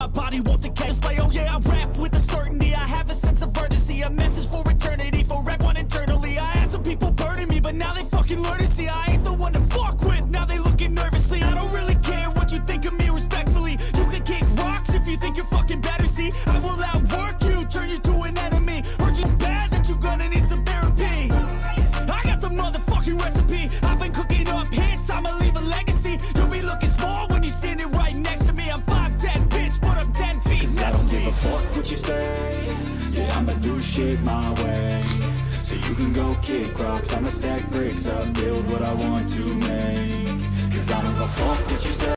My body won't decay. Display, oh yeah, I rap with a certainty. I have a sense of urgency, a message for eternity, for everyone internally. I had some people burning me, but now they fucking learn to see I ain't the one to fuck with. Now they looking nervously. I don't really care what you think of me, respectfully. You can kick rocks if you think you're fucking better. See, I will outwork you, turn you to an enemy. Hurt you bad that you're gonna need some therapy. I got the motherfucking recipe. I've been cooking up hits, I'ma leave a legacy. You'll be looking small when you're standing right next to me. I'm 5'10", bitch, but I'm 10 feet next to me. I don't give a fuck what you say. Yeah, I'ma do shit my way. So you can go kick rocks, I'ma stack bricks up, build what I want to make. Cause I don't give a fuck what you say.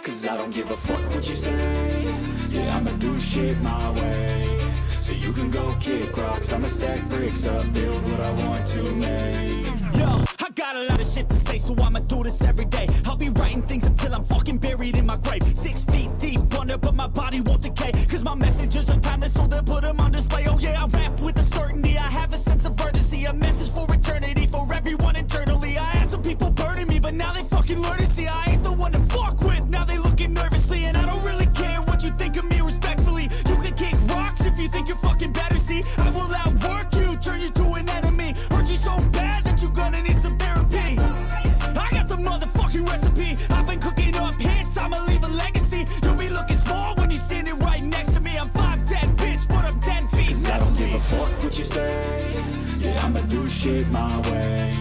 Cause I don't give a fuck what you say. Yeah, I'ma do shit my way. So you can go kick rocks, I'ma stack bricks up, build what I want to make. Yo, I got a lot of shit to say, so I'ma do this every day. I'll be writing things until I'm fucking buried in my grave. 6 feet deep under, but my body won't decay. Cause my messages are timeless, so they'll put them on display. Oh yeah, I rap with a certainty, I have a sense of urgency, a message for eternity, for everyone internally. I had some people burning me, but now they fucking learn to see I ain't the one to fuck with. Now they looking nervously, and I don't really care what you think of me, respectfully. You can kick rocks if you think you're fucking better. See, I will outwork you, turn you to an enemy. Hurt you so bad that you're gonna need some therapy. I got the motherfucking recipe. I've been cooking up hits, I'ma leave a legacy. You'll be looking small when you're standing right next to me. I'm 5'10", bitch, but I'm 10 feet next to me. I don't give a fuck what you say. Yeah, I'ma do shit my way.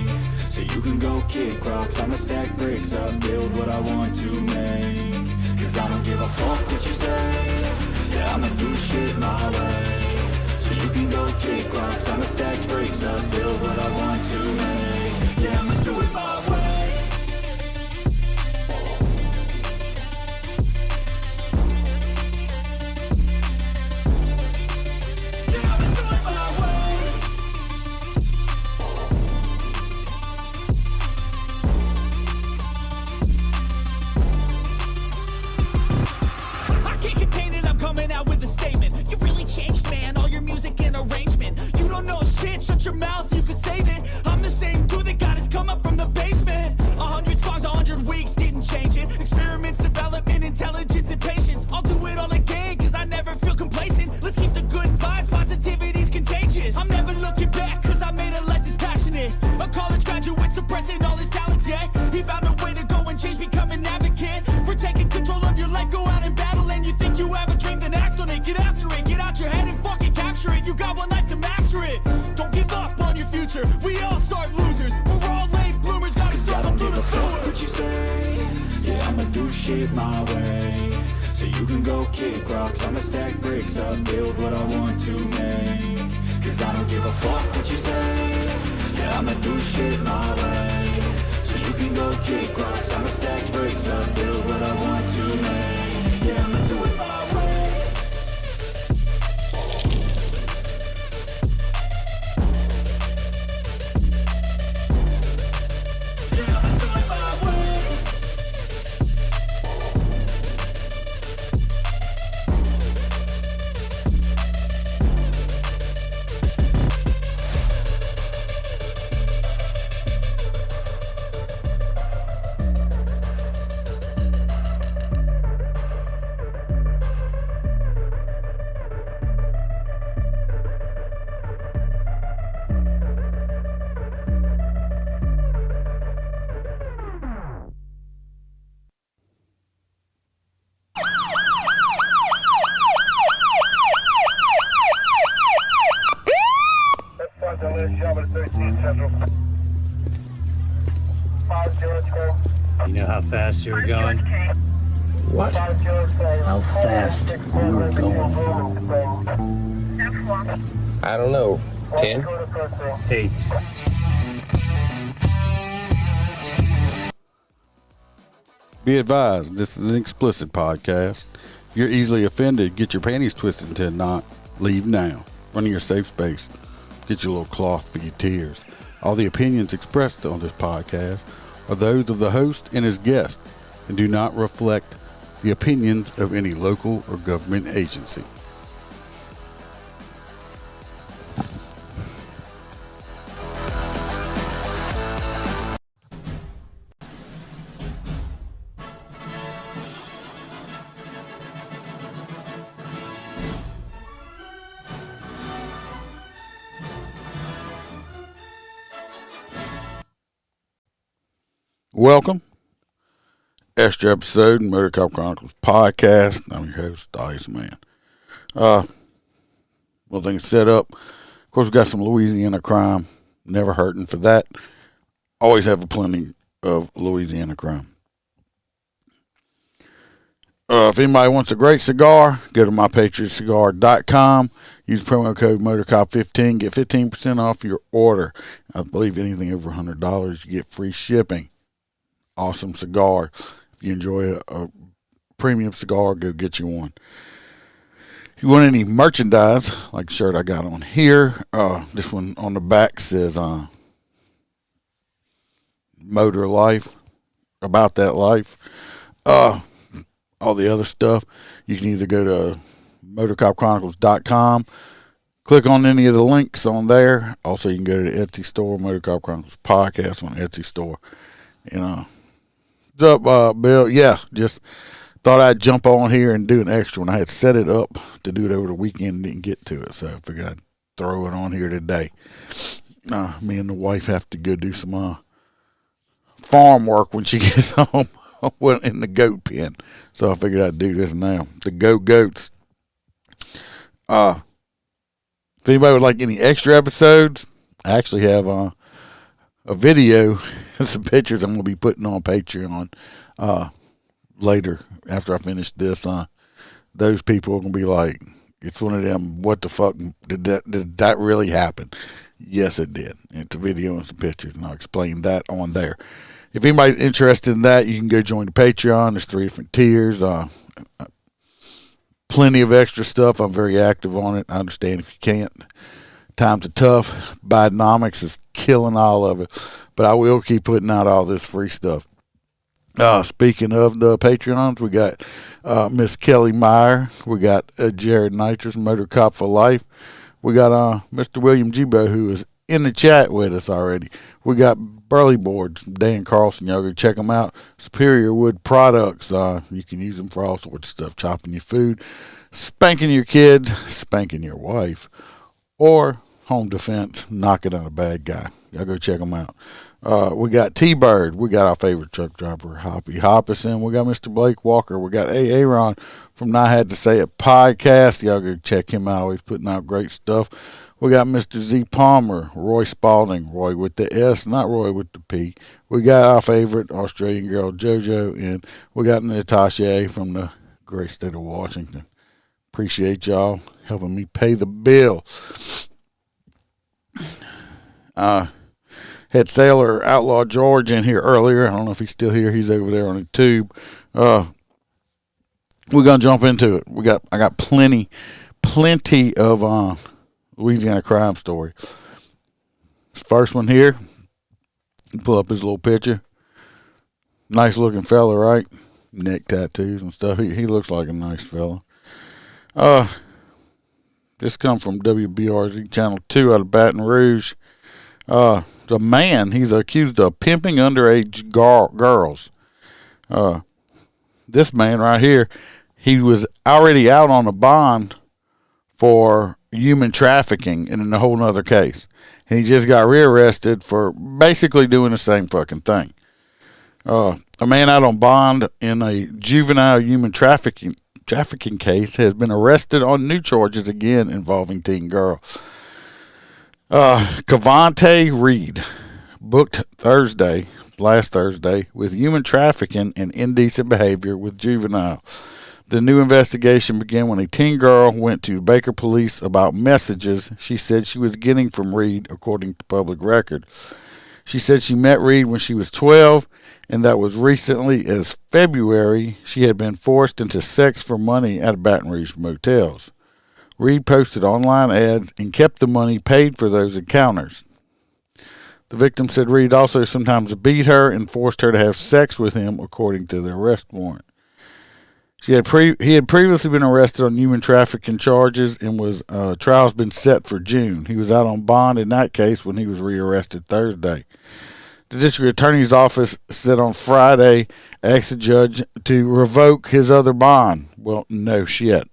So you can go kick rocks, I'ma stack bricks up, build what I want to make. Cause I don't give a fuck what you say. Yeah, I'ma do shit my way. So you can go kick rocks, I'ma stack bricks up, build what I want to make. Yeah, I'ma do it my way. Shut your mouth, you can save it. I'm the same dude that got his come up from the basement. 100 songs, 100 weeks, didn't change it. Experiments, development, intelligence, and patience. I'll do it all again, cause I never feel complacent. Let's keep the good vibes, positivity's contagious. I'm never looking back, cause I made a life that's passionate. A college graduate suppressing all his talents, yeah. He found a way to go and change, become an advocate. For taking control of your life, go out and battle. And you think you have a dream, then act on it. Get after it, get out your head and fucking capture it. You got one life to master it. Don't give up on your future. We all start losers. We're all late bloomers. Gotta struggle through the sewer. What you say? Yeah, I'ma do shit my way. So you can go kick rocks, I'ma stack bricks up, build what I want to make. Cause I don't give a fuck what you say. Yeah, I'ma do shit my way. So you can go kick rocks, I'ma stack bricks up, build what I want to make. Yeah, I'ma do it my way. You know how fast you were going? What? How fast you were going? I don't know. 10? 8. Be advised, this is an explicit podcast. If you're easily offended, get your panties twisted into a knot. Leave now. Run in your safe space. Get your little cloth for your tears. All the opinions expressed on this podcast are those of the host and his guest and do not reflect the opinions of any local or government agency. welcome. Extra episode in Motorcop Chronicles podcast. I'm your host, Iceman. Well, things set up. Of course, we got some Louisiana Crime. Never hurting for that. Always have a plenty of Louisiana Crime. If anybody wants a great cigar, go to mypatriotcigar.com. Use promo code Motorcop15. Get 15% off your order. I believe anything over $100, you get free shipping. Awesome cigar. If you enjoy a premium cigar, go get you one. If you want any merchandise, like the shirt I got on here, this one on the back says Motor Life, about that life. All the other stuff, you can either go to motorcopchronicles.com, click on any of the links on there. Also, you can go to the Etsy store, Motorcop Chronicles Podcast on Etsy store. What's up, Bill? Yeah, just thought I'd jump on here and do an extra one. I had set it up to do it over the weekend and didn't get to it, so I figured I'd throw it on here today. Me and the wife have to go do some farm work when she gets home. In the goat pen, so I figured I'd do this now. The goats. If anybody would like any extra episodes, I actually have a video and some pictures I'm going to be putting on Patreon later after I finish this. Those people are going to be like, it's one of them, what the fuck, did that really happen? Yes, it did. It's a video and some pictures, and I'll explain that on there. If anybody's interested in that, you can go join the Patreon. There's 3 different tiers. Plenty of extra stuff. I'm very active on it. I understand if you can't. Times are tough. Bidenomics is killing all of it. But I will keep putting out all this free stuff. Speaking of the Patreons, we got Miss Kelly Meyer. We got Jared Nitrous, Motorcop for Life. We got Mr. William Gibo, who is in the chat with us already. We got Burley Boards, Dan Carlson. Y'all go check them out. Superior Wood Products. You can use them for all sorts of stuff. Chopping your food, spanking your kids, spanking your wife, or home defense, knocking out a bad guy. Y'all go check them out. We got T-Bird. We got our favorite truck driver, Hoppy Hoppison. We got Mr. Blake Walker. We got Aaron from Not Had to Say It podcast. Y'all go check him out. Always putting out great stuff. We got Mr. Z Palmer, Roy Spalding, Roy with the S, not Roy with the P. We got our favorite Australian girl, JoJo, and we got Natasha A. from the great state of Washington. Appreciate y'all helping me pay the bill. Had Sailor Outlaw George in here earlier. I don't know if he's still here. He's over there on the tube. We're gonna jump into it. I got plenty of Louisiana crime story. This first one here. Pull up his little picture. Nice looking fella, right? Neck tattoos and stuff. He looks like a nice fella. This comes from WBRZ Channel 2 out of Baton Rouge. The man, he's accused of pimping underage girls. This man right here, he was already out on a bond for human trafficking in a whole nother case. And he just got rearrested for basically doing the same fucking thing. A man out on bond in a juvenile human trafficking case has been arrested on new charges again involving teen girls. Cavante Reed, booked last Thursday, with human trafficking and indecent behavior with juvenile. The new investigation began when a teen girl went to Baker police about messages she said she was getting from Reed, according to public record. She said she met Reed when she was 12, and that was recently as February she had been forced into sex for money at Baton Rouge motels. Reed posted online ads and kept the money paid for those encounters. The victim said Reed also sometimes beat her and forced her to have sex with him, according to the arrest warrant. He had previously been arrested on human trafficking charges and trial's been set for June. He was out on bond in that case when he was rearrested Thursday. The district attorney's office said on Friday, asked the judge to revoke his other bond. Well, no shit.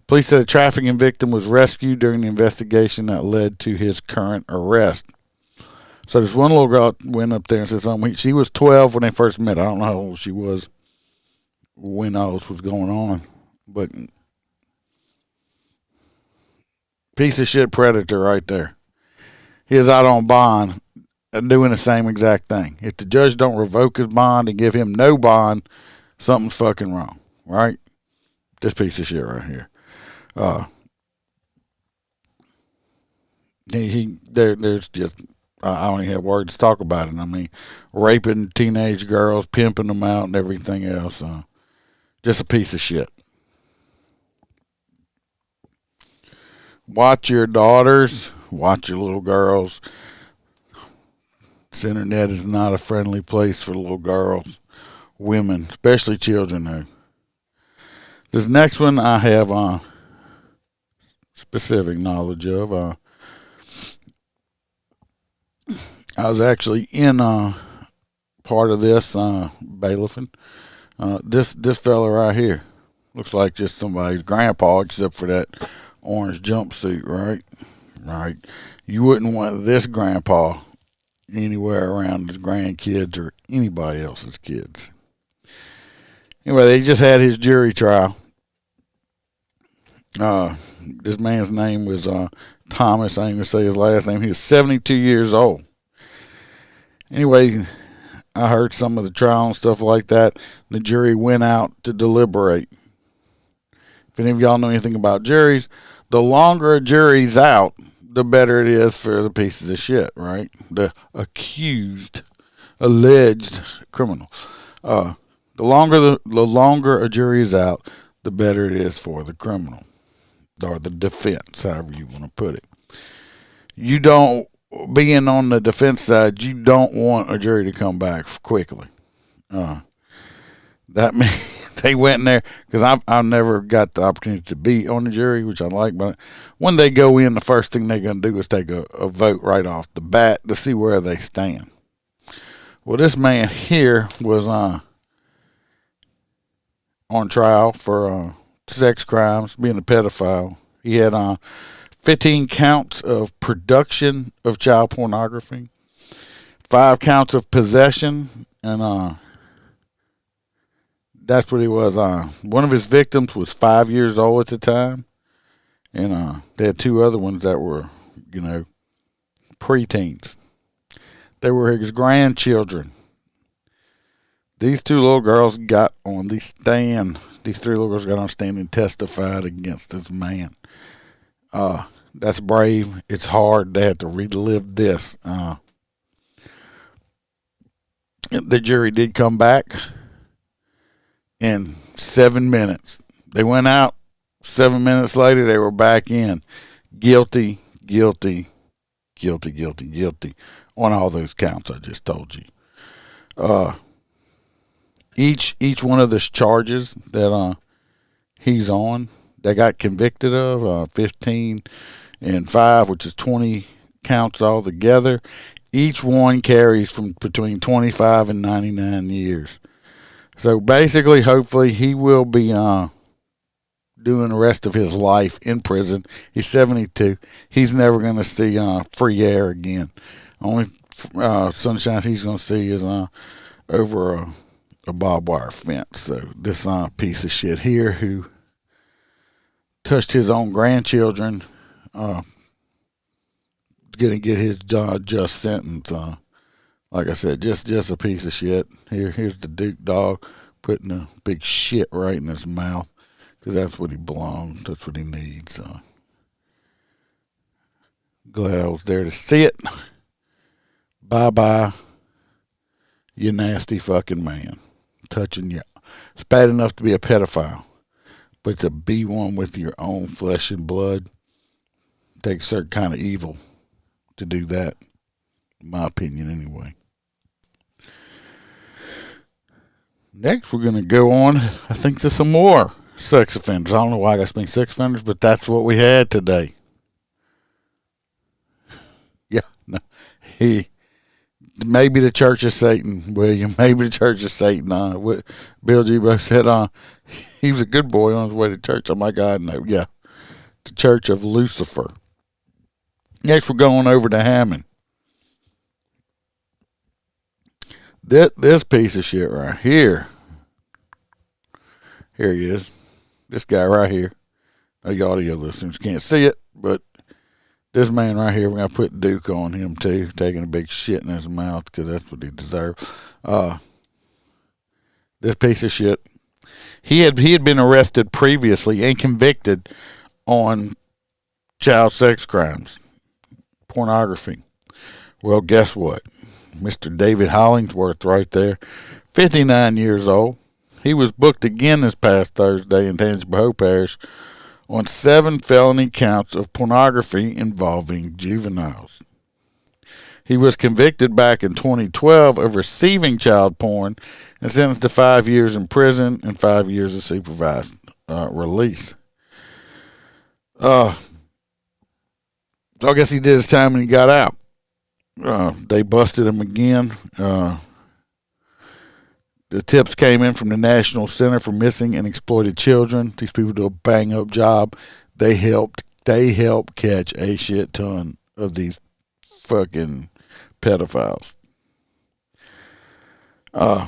Police said a trafficking victim was rescued during the investigation that led to his current arrest. So this one little girl went up there and said something. She was 12 when they first met. I don't know how old she was when all this was going on. But piece of shit predator right there. He is out on bond doing the same exact thing. If the judge don't revoke his bond and give him no bond, something's fucking wrong, right? This piece of shit right here. There's just, I don't even have words to talk about it. I mean, raping teenage girls, pimping them out, and everything else. Just a piece of shit. Watch your daughters. Watch your little girls. This internet is not a friendly place for little girls, women, especially children. Though. This next one I have specific knowledge of. I was actually in part of this bailiffing. This fella right here looks like just somebody's grandpa, except for that orange jumpsuit, right? Right. You wouldn't want this grandpa anywhere around his grandkids or anybody else's kids. Anyway, they just had his jury trial. This man's name was Thomas. I ain't gonna say his last name. He was 72 years old. Anyway, I heard some of the trial and stuff like that. The jury went out to deliberate. If any of y'all know anything about juries, the longer a jury's out, the better it is for the pieces of shit, right? The accused, alleged criminal. The longer a jury is out, the better it is for the criminal or the defense, however you want to put it. You don't, being on the defense side, you don't want a jury to come back quickly. That means they went in there, because I've never got the opportunity to be on the jury, which I like, but when they go in, the first thing they're going to do is take a vote right off the bat to see where they stand. Well, this man here was on trial for sex crimes, being a pedophile. He had 15 counts of production of child pornography, 5 counts of possession, and that's what he was on. One of his victims was 5 years old at the time, and they had 2 other ones that were, preteens. They were his grandchildren. These 2 little girls got on the stand. These 3 little girls got on stand and testified against this man. That's brave. It's hard. They had to relive this. The jury did come back in 7 minutes. They went out. 7 minutes later, they were back in. Guilty, guilty, guilty, guilty, guilty on all those counts I just told you. Each one of the charges that he's on, they got convicted of, 15 and 5, which is 20 counts altogether. Each one carries from between 25 and 99 years. So basically, hopefully, he will be doing the rest of his life in prison. He's 72. He's never going to see free air again. Only sunshine he's going to see is over a barbed wire fence. So this piece of shit here who touched his own grandchildren going to get his just sentence. Like I said, just a piece of shit. Here's the Duke dog putting a big shit right in his mouth, because that's what he belongs. That's what he needs. Glad I was there to see it. Bye-bye, you nasty fucking man. Touching you. It's bad enough to be a pedophile, but to be one with your own flesh and blood takes certain kind of evil to do that, in my opinion anyway. Next, we're going to go on, I think, to some more sex offenders. I don't know why I got so many sex offenders, but that's what we had today. Yeah, no, maybe the Church of Satan, William. Maybe the Church of Satan. Bill G. said he was a good boy on his way to church. I'm like, I know. Yeah, the Church of Lucifer. Next, we're going over to Hammond. This piece of shit right here. Here he is. This guy right here. The audio listeners can't see it, but this man right here, we're going to put Duke on him too, taking a big shit in his mouth because that's what he deserves. This piece of shit. He had been arrested previously and convicted on child sex crimes, pornography. Well, guess what? Mr. David Hollingsworth right there, 59 years old. He was booked again this past Thursday in Tangipahoa Parish on 7 felony counts of pornography involving juveniles. He was convicted back in 2012 of receiving child porn and sentenced to 5 years in prison and 5 years of supervised release. So I guess he did his time and he got out. They busted him again. The tips came in from the National Center for Missing and Exploited Children. These people do a bang up job. They helped catch a shit ton of these fucking pedophiles. So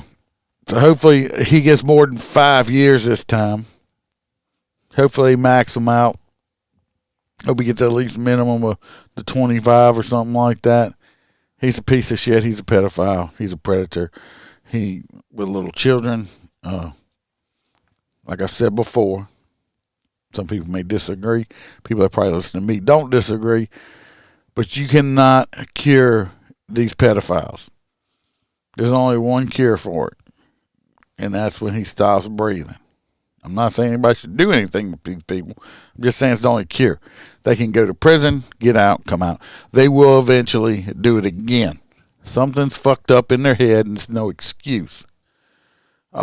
hopefully he gets more than 5 years this time. Hopefully he max him out. Hope he gets at least minimum of the 25 or something like that. He's a piece of shit. He's a pedophile. He's a predator. He with little children. Like I said before, some people may disagree. People that probably listen to me don't disagree. But you cannot cure these pedophiles. There's only one cure for it. And that's when he stops breathing. I'm not saying anybody should do anything with these people. I'm just saying it's the only cure. They can go to prison, get out, come out. They will eventually do it again. Something's fucked up in their head and it's no excuse. They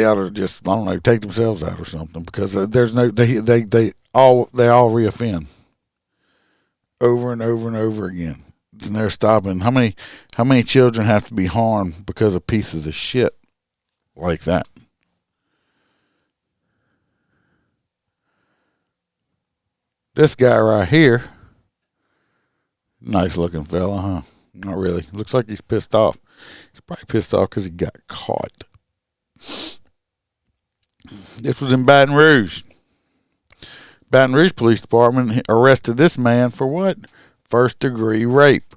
ought to just, I don't know, take themselves out or something because there's no, they all reoffend over and over and over again. And they're stopping. How many children have to be harmed because of pieces of shit like that? This guy right here, nice looking fella, huh? Not really. Looks like he's pissed off. He's probably pissed off because he got caught. This was in Baton Rouge. Baton Rouge Police Department arrested this man for what? First-degree rape.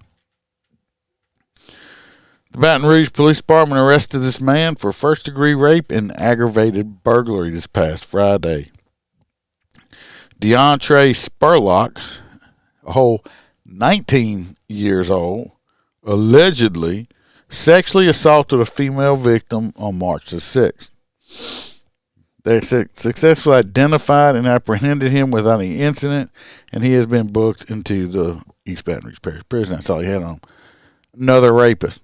The Baton Rouge Police Department arrested this man for first-degree rape and aggravated burglary this past Friday. DeAndre Spurlock, a whole 19 years old, allegedly sexually assaulted a female victim on March the 6th. They successfully identified and apprehended him without any incident, and he has been booked into the East Baton Rouge Parish Prison. That's all he had on him. Another rapist.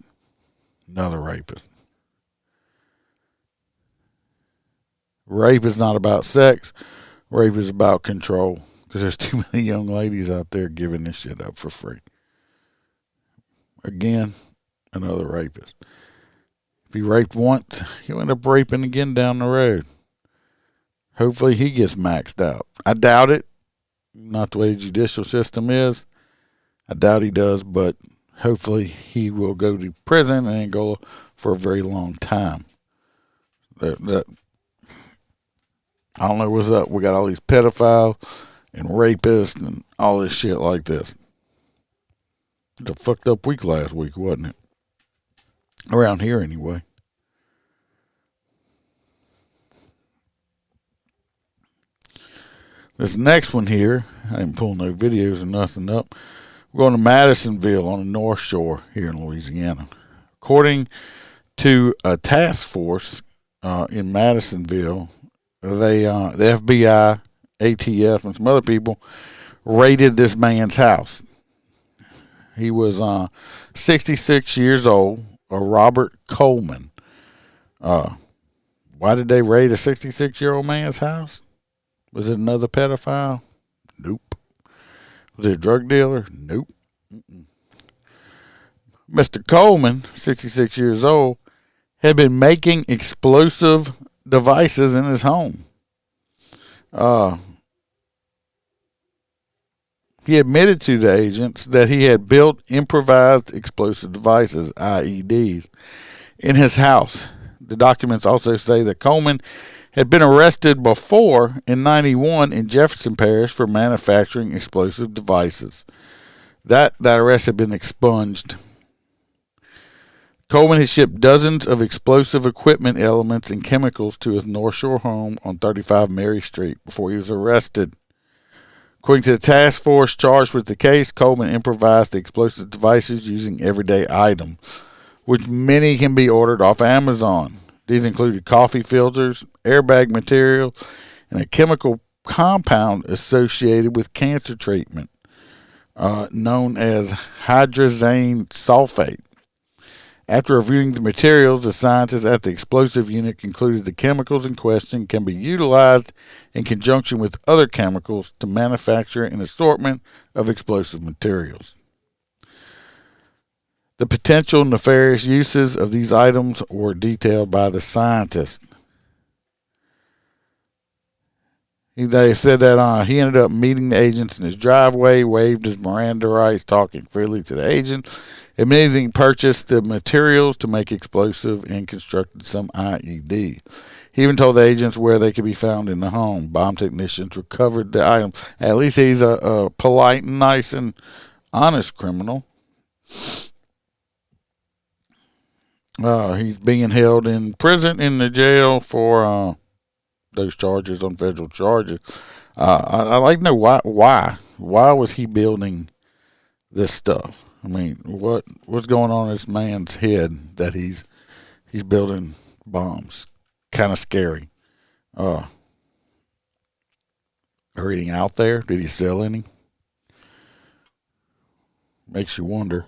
Rape is not about sex. Rape is about control. Because there's too many young ladies out there giving this shit up for free. Again, another rapist. If he raped once, he'll end up raping again down the road. Hopefully he gets maxed out. I doubt it. Not the way the judicial system is. I doubt he does, but hopefully he will go to prison and go for a very long time. That I don't know what's up. We got all these pedophiles and rapists and all this shit like this. It was a fucked up week last week, wasn't it? Around here anyway. This next one here, I didn't pull no videos or nothing up. We're going to Madisonville on the North Shore here in Louisiana. According to a task force in Madisonville, the FBI, ATF, and some other people raided this man's house. He was 66 years old, a Robert Coleman. Why did they raid a 66-year-old man's house? Was it another pedophile? Nope. Was it a drug dealer? Nope. Mr. Coleman, 66 years old, had been making explosive devices in his home. He admitted to the agents that he had built improvised explosive devices, IEDs, in his house. The documents also say that Coleman had been arrested before in 91 in Jefferson Parish for manufacturing explosive devices. That arrest had been expunged. Coleman had shipped dozens of explosive equipment elements and chemicals to his North Shore home on 35 Mary Street before he was arrested. According to the task force charged with the case, Coleman improvised the explosive devices using everyday items, which many can be ordered off Amazon. These included coffee filters, airbag material, and a chemical compound associated with cancer treatment, known as hydrazine sulfate. After reviewing the materials, the scientists at the explosive unit concluded the chemicals in question can be utilized in conjunction with other chemicals to manufacture an assortment of explosive materials. The potential nefarious uses of these items were detailed by the scientists. They said that he ended up meeting the agents in his driveway, waived his Miranda rights, talking freely to the agents, admitting he purchased the materials to make explosive and constructed some IED. He even told the agents where they could be found in the home. Bomb technicians recovered the items. At least he's a polite and nice and honest criminal. He's being held in prison in the jail for those charges on federal charges. I'd like to know why was he building this stuff? I mean, what's going on in this man's head that he's building bombs? Kind of scary. Are any out there? Did he sell any? Makes you wonder.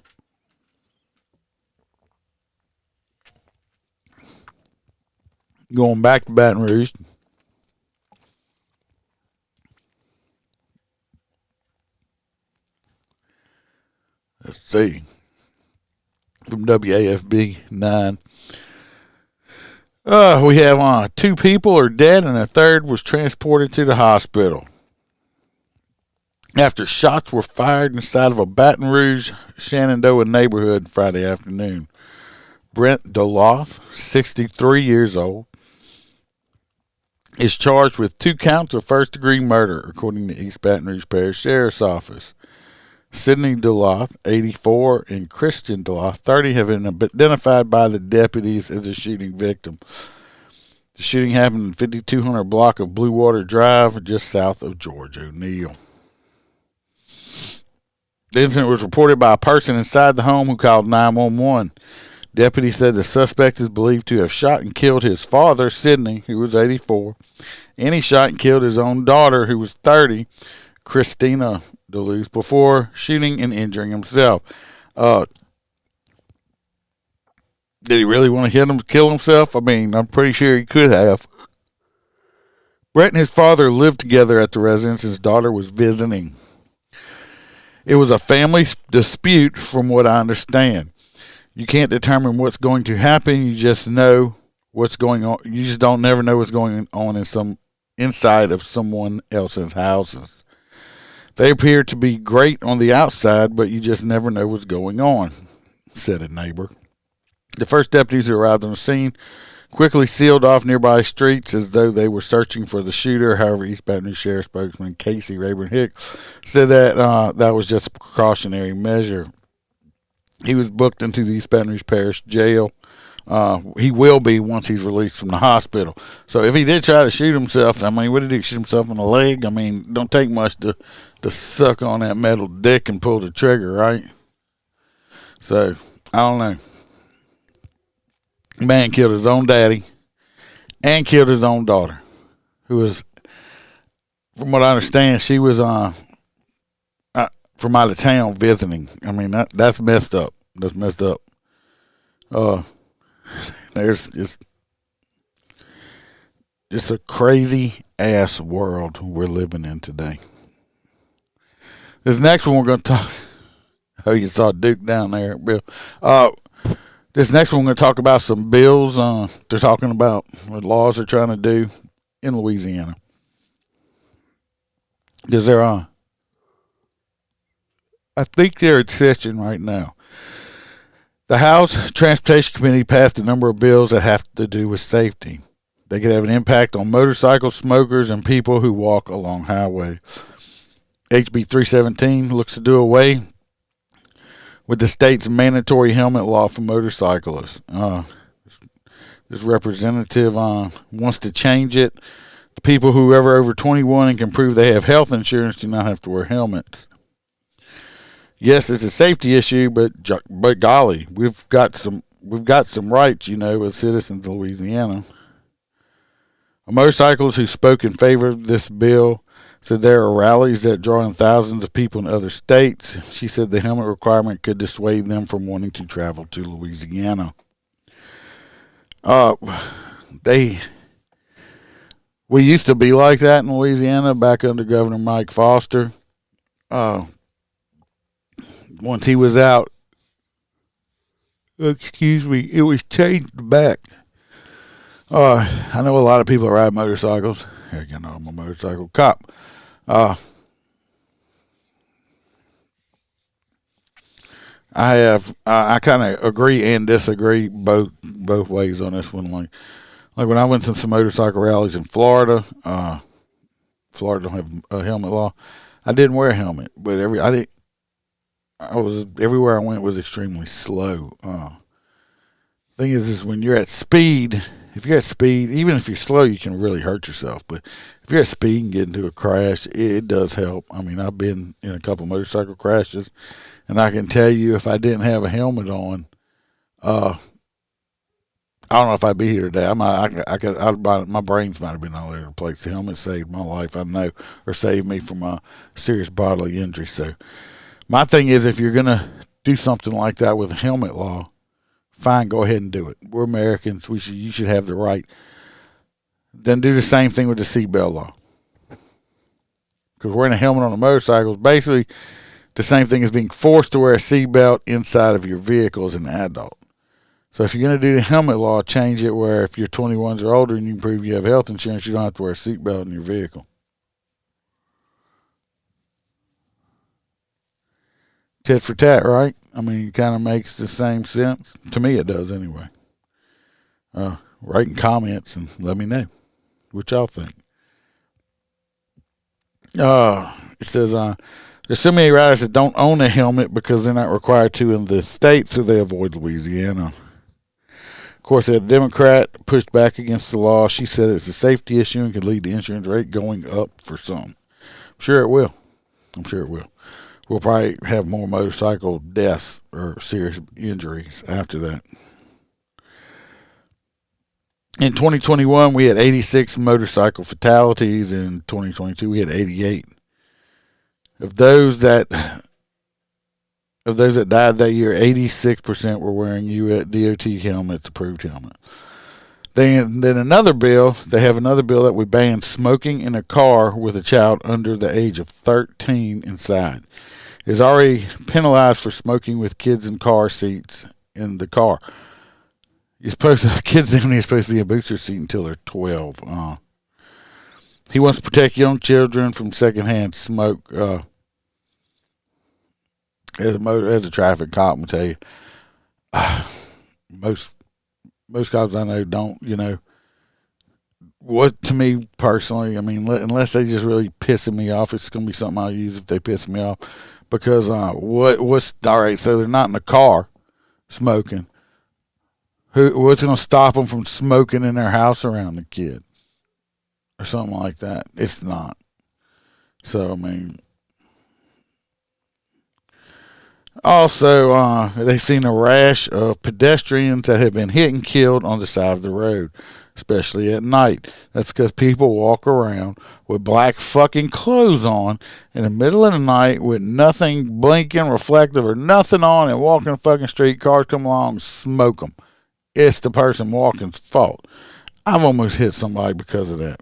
Going back to Baton Rouge. Let's see. From WAFB 9. We have 2 people are dead and a third was transported to the hospital after shots were fired inside of a Baton Rouge, Shenandoah neighborhood Friday afternoon. Brent Doloth, 63 years old, is charged with 2 counts of first-degree murder, according to East Baton Rouge Parish Sheriff's Office. Sidney Doloth, 84, and Christian Doloth, 30, have been identified by the deputies as a shooting victim. The shooting happened in 5200 block of Blue Water Drive, just south of George O'Neill. The incident was reported by a person inside the home who called 911. Deputies said the suspect is believed to have shot and killed his father, Sidney, who was 84, and he shot and killed his own daughter, who was 30, Christina Duluth, before shooting and injuring himself. Did he really want to kill himself? I mean, I'm pretty sure he could have. Brett and his father lived together at the residence. His daughter was visiting. It was a family dispute, from what I understand. You can't determine what's going to happen. You just know what's going on. You just don't never know what's going on inside of someone else's houses. They appear to be great on the outside, but you just never know what's going on, said a neighbor. The first deputies who arrived on the scene quickly sealed off nearby streets as though they were searching for the shooter. However, East Baton Rouge Sheriff spokesman Casey Rayburn Hicks said that that was just a precautionary measure. He was booked into the East Baton Rouge Parish Jail. He will be once he's released from the hospital. So if he did try to shoot himself, I mean, what did he shoot himself in the leg? I mean, don't take much to suck on that metal dick and pull the trigger, right? So, I don't know. Man killed his own daddy and killed his own daughter, who was, from what I understand, she was from out of town visiting. I mean, that's messed up. That's messed up. There's just a crazy ass world we're living in today. This next one we're going to talk. Oh, you saw Duke down there, Bill. This next one we're going to talk about some bills. They're talking about what laws they're trying to do in Louisiana. Because they're I think they're in session right now. The House Transportation Committee passed a number of bills that have to do with safety. They could have an impact on motorcycle smokers and people who walk along highways. HB 317 looks to do away with the state's mandatory helmet law for motorcyclists. This representative wants to change it. The people who are over 21 and can prove they have health insurance do not have to wear helmets. Yes, it's a safety issue, but golly, we've got some rights, as citizens of Louisiana. Motorcyclists who spoke in favor of this bill said there are rallies that draw in thousands of people in other states. She said the helmet requirement could dissuade them from wanting to travel to Louisiana. We used to be like that in Louisiana back under Governor Mike Foster. Once he was out, it was changed back. I know a lot of people ride motorcycles. Heck, I'm a motorcycle cop. I kind of agree and disagree both ways on this one. Like when I went to some motorcycle rallies in Florida, Florida don't have a helmet law. I didn't wear a helmet, but everywhere I went was extremely slow. Thing is when you're at speed, even if you're slow, you can really hurt yourself. But if you're at speed and get into a crash, it does help. I mean, I've been in a couple motorcycle crashes, and I can tell you if I didn't have a helmet on, I don't know if I'd be here today. My brains might have been all over the place. The helmet saved my life, I know, or saved me from a serious bodily injury. So my thing is, if you're going to do something like that with a helmet law, fine, go ahead and do it. We're Americans. You should have the right. Then do the same thing with the seatbelt law. Because wearing a helmet on a motorcycle is basically the same thing as being forced to wear a seatbelt inside of your vehicle as an adult. So if you're going to do the helmet law, change it where if you're 21 or older and you can prove you have health insurance, you don't have to wear a seatbelt in your vehicle. Tit for tat, right? I mean, it kind of makes the same sense. To me, it does anyway. Write in comments and let me know what y'all think. It says, there's so many riders that don't own a helmet because they're not required to in the state, so they avoid Louisiana. Of course, a Democrat pushed back against the law. She said it's a safety issue and could lead to insurance rate going up for some. I'm sure it will. We'll probably have more motorcycle deaths or serious injuries after that. In 2021, we had 86 motorcycle fatalities. In 2022, we had 88. Of those that died that year, 86% were wearing DOT helmets, approved helmet. Then another bill, they have another bill that would ban smoking in a car with a child under the age of 13 inside. It's already penalized for smoking with kids in car seats in the car. Kids only are supposed to be in a booster seat until they're 12. He wants to protect young children from secondhand smoke. As a traffic cop, I'm tell you, most cops I know don't. What to me personally, I mean, unless they just really pissing me off, it's gonna be something I'll use if they piss me off. Because what's all right? So they're not in the car smoking. What's gonna stop them from smoking in their house around the kid or something like that? It's not. So I mean, also they've seen a rash of pedestrians that have been hit and killed on the side of the road, especially at night. That's because people walk around with black fucking clothes on in the middle of the night with nothing blinking, reflective, or nothing on, and walking the fucking street. Cars come along and smoke them. It's the person walking's fault. I've almost hit somebody because of that.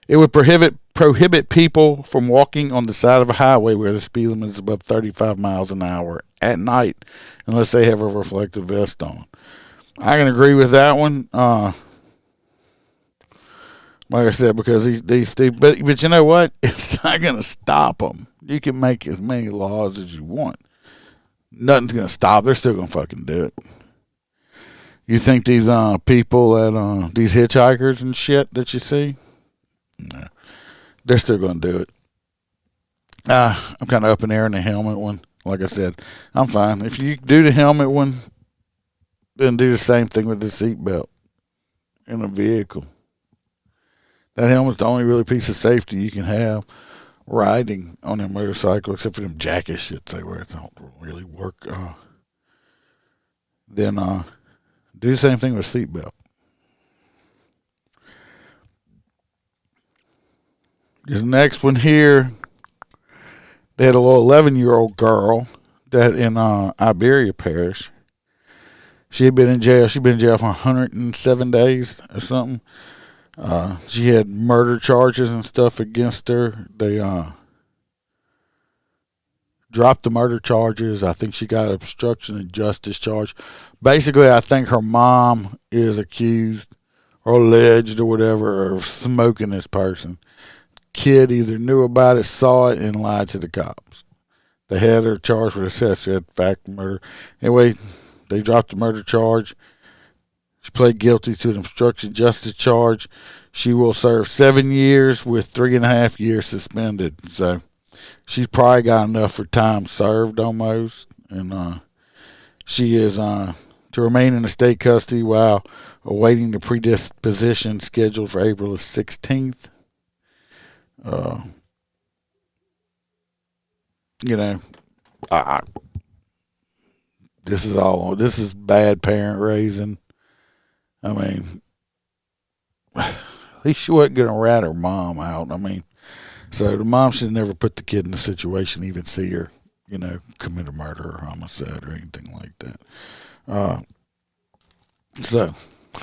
It would prohibit people from walking on the side of a highway where the speed limit is above 35 miles an hour at night unless they have a reflective vest on. I can agree with that one. But Like I said, because these but you know what? It's not going to stop them. You can make as many laws as you want. Nothing's going to stop. They're still going to fucking do it. You think these people that these hitchhikers and shit that you see, no, they're still going to do it. I'm kind of up in the air in the helmet one. Like I said, I'm fine. If you do the helmet one, then do the same thing with the seatbelt in a vehicle. That helmet's the only really piece of safety you can have riding on a motorcycle, except for them jacket shits they wear. It don't really work. Then do the same thing with seatbelt. This next one here, they had a little 11-year-old girl that in Iberia Parish. She had been in jail. She'd been in jail for 107 days or something. She had murder charges and stuff against her. They dropped the murder charges. I think she got an obstruction of justice charge. Basically, I think her mom is accused or alleged or whatever of smoking this person. Kid either knew about it, saw it, and lied to the cops. They had her charged with accessory after fact murder. Anyway, they dropped the murder charge. She pled guilty to an obstruction of justice charge. She will serve 7 years with 3.5 years suspended. So she's probably got enough for time served almost. And she is to remain in the state custody while awaiting the predisposition scheduled for April the 16th. You know, this is bad parent raising. I mean, at least she wasn't going to rat her mom out. I mean, so the mom should never put the kid in a situation, even see her, you know, commit a murder or homicide or anything like that. So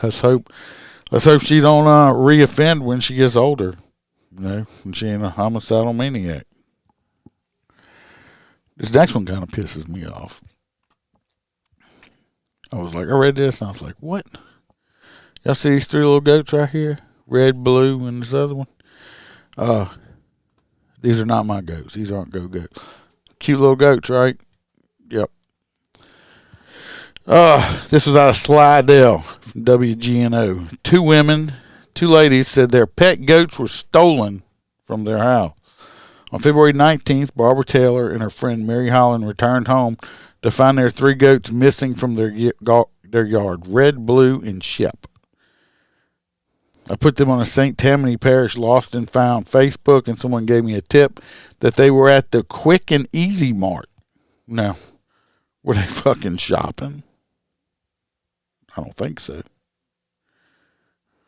let's hope she don't reoffend when she gets older. You know, when she ain't a homicidal maniac. This next one kind of pisses me off. I read this and I was like, what? Y'all see these 3 little goats right here? Red, blue, and this other one? These are not my goats. These aren't goats. Cute little goats, right? Yep. This was out of Slidell from WGNO. 2 ladies said their pet goats were stolen from their house. On February 19th, Barbara Taylor and her friend Mary Holland returned home to find their 3 goats missing from their yard, Red, Blue, and Shep. I put them on a St. Tammany Parish Lost and Found Facebook, and someone gave me a tip that they were at the Quick and Easy Mart. Now, were they fucking shopping? I don't think so.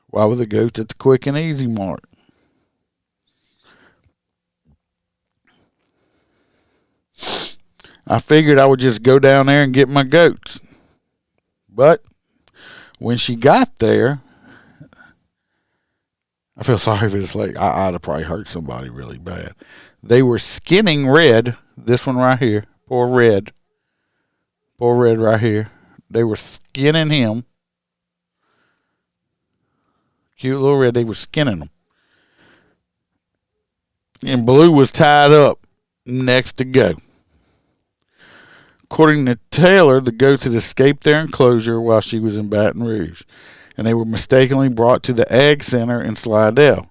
Why were the goats at the Quick and Easy Mart? I figured I would just go down there and get my goats. But when she got there, I feel sorry for this lady. I'd have probably hurt somebody really bad. They were skinning Red. This one right here. Poor Red. Poor Red right here. They were skinning him. Cute little Red. They were skinning him. And Blue was tied up next to go. According to Taylor, the goats had escaped their enclosure while she was in Baton Rouge, and they were mistakenly brought to the Ag Center in Slidell.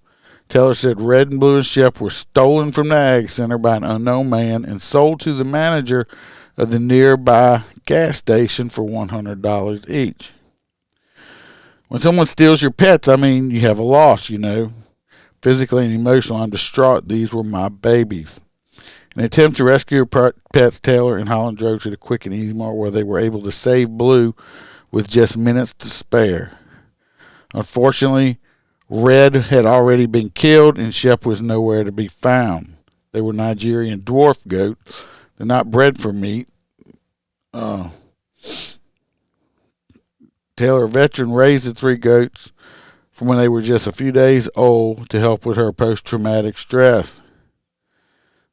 Taylor said Red and Blue and Shep were stolen from the Ag Center by an unknown man and sold to the manager of the nearby gas station for $100 each. When someone steals your pets, I mean, you have a loss, you know. Physically and emotionally, I'm distraught. These were my babies. In an attempt to rescue her pets, Taylor and Holland drove to the Quick and Easy Mart where they were able to save Blue with just minutes to spare. Unfortunately, Red had already been killed and Shep was nowhere to be found. They were Nigerian dwarf goats. They're not bred for meat. Taylor, a veteran, raised the 3 goats from when they were just a few days old to help with her post-traumatic stress.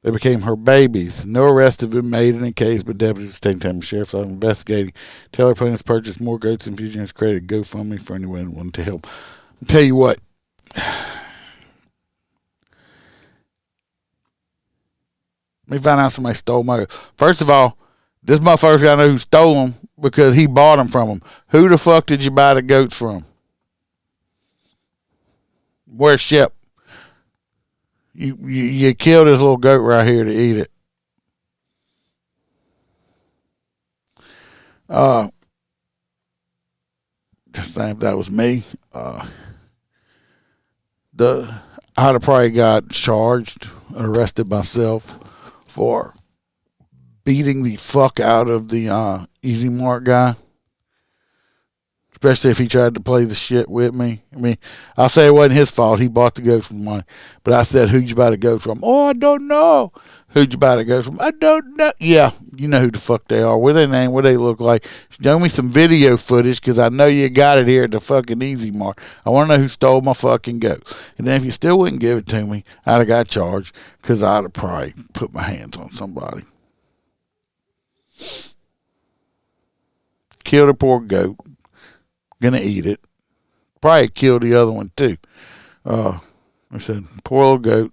They became her babies. No arrests have been made in the case, but deputies St. Tammany Sheriff's Office investigating. Taylor plans to purchase more goats in future and has created a GoFundMe for anyone wanting to help. I'll tell you what, Let me find out somebody stole my goats. First of all, this motherfucker's got to know who stole them because he bought them from them. Who the fuck did you buy the goats from? Where's Shep? You killed this little goat right here to eat it. Just saying if that was me. I'd have probably got charged, arrested myself for beating the fuck out of the Easy Mark guy. Especially if he tried to play the shit with me. I mean, I'll say it wasn't his fault. He bought the goats from money. But I said, who'd you buy the goats from? Oh, I don't know. Who'd you buy the goats from? I don't know. Yeah, you know who the fuck they are. What their name, what they look like. Show me some video footage because I know you got it here at the fucking Easy Mark. I want to know who stole my fucking goats. And then if you still wouldn't give it to me, I'd have got charged because I'd have probably put my hands on somebody. Killed a poor goat. Gonna eat it. Probably kill the other one too. I said, poor little goat.